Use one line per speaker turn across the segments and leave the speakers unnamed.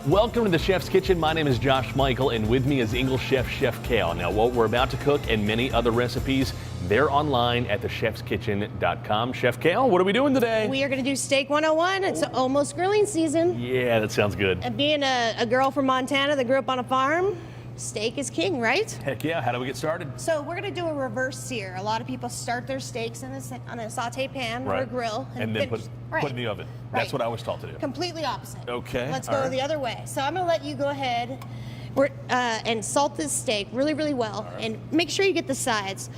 Welcome to the Chef's Kitchen. My name is Josh Michael, and with me is Ingles chef, Chef Kale. Now, what we're about to cook and many other recipes, they're online at thechefskitchen.com. Chef Kale, what are we doing today?
We are going to do Steak 101. It's almost grilling season.
Yeah, that sounds good.
And being a girl from Montana that grew up on a farm, steak is king, right?
Heck yeah. How do we get started?
So we're going to do a reverse sear. A lot of people start their steaks on a saute pan or a grill.
And then put in the oven. That's what I was taught to do.
Completely opposite.
Okay.
Let's go the other way. So I'm going to let you go ahead and salt this steak really, really well. And make sure you get the sides.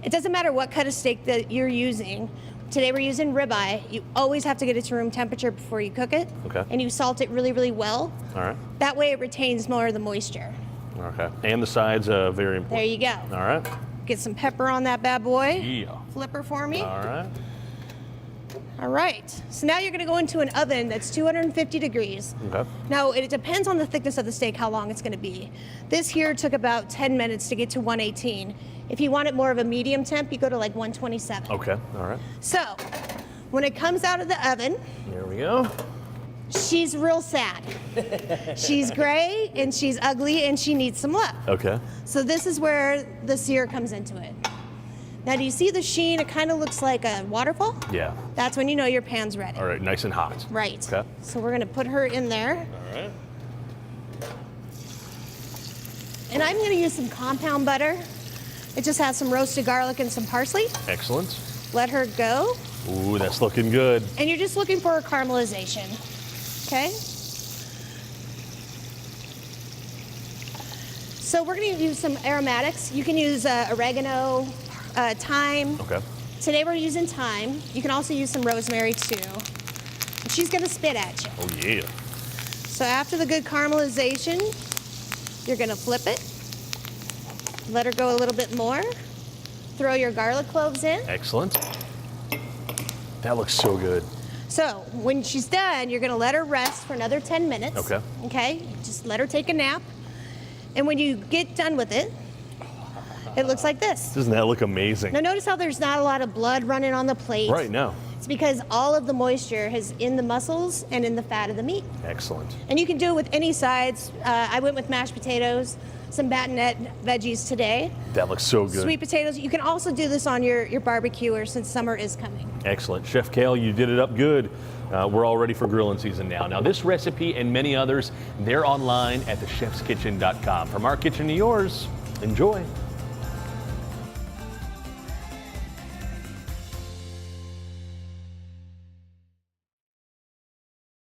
It doesn't matter what kind of steak that you're using. Today we're using ribeye. You always have to get it to room temperature before you cook it.
Okay.
And you salt it really, really well.
All right.
That way it retains more of the moisture.
Okay. And the sides, very important.
There you go.
All right.
Get some pepper on that bad boy.
Yeah.
Flipper for me.
All right.
All right. So now you're going to go into an oven that's 250 degrees.
Okay.
Now, it depends on the thickness of the steak, how long it's going to be. This here took about 10 minutes to get to 118. If you want it more of a medium temp, you go to like 127.
Okay. All right.
So, when it comes out of the oven,
there we go.
She's real sad. She's gray and she's ugly and she needs some love.
Okay.
So this is where the sear comes into it. Now, do you see the sheen? It kind of looks like a waterfall. Yeah. That's when you know your pan's ready.
All right, nice and hot.
Right.
Okay.
So we're going to put her in there.
All right.
And I'm going to use some compound butter. It just has some roasted garlic and some parsley.
Excellent.
Let her go.
Ooh, that's looking good.
And you're just looking for a caramelization. Okay? So we're going to use some aromatics. You can use oregano, thyme.
Okay.
Today we're using thyme. You can also use some rosemary too. And she's going to spit at you.
Oh, yeah.
So after the good caramelization, you're going to flip it. Let her go a little bit more. Throw your garlic cloves in.
Excellent. That looks so good.
So when she's done, you're going to let her rest for another 10 minutes.
Okay.
Okay? Just let her take a nap. And when you get done with it, it looks like this.
Doesn't that look amazing?
Now notice how there's not a lot of blood running on the plate.
Right, no.
It's because all of the moisture is in the muscles and in the fat of the meat.
Excellent.
And you can do it with any sides. I went with mashed potatoes, some batonette veggies today.
That looks so good.
Sweet potatoes. You can also do this on your barbecue since summer is coming.
Excellent. Chef Kale, you did it up good. We're all ready for grilling season now. Now, this recipe and many others, they're online at thechefskitchen.com. From our kitchen to yours, enjoy.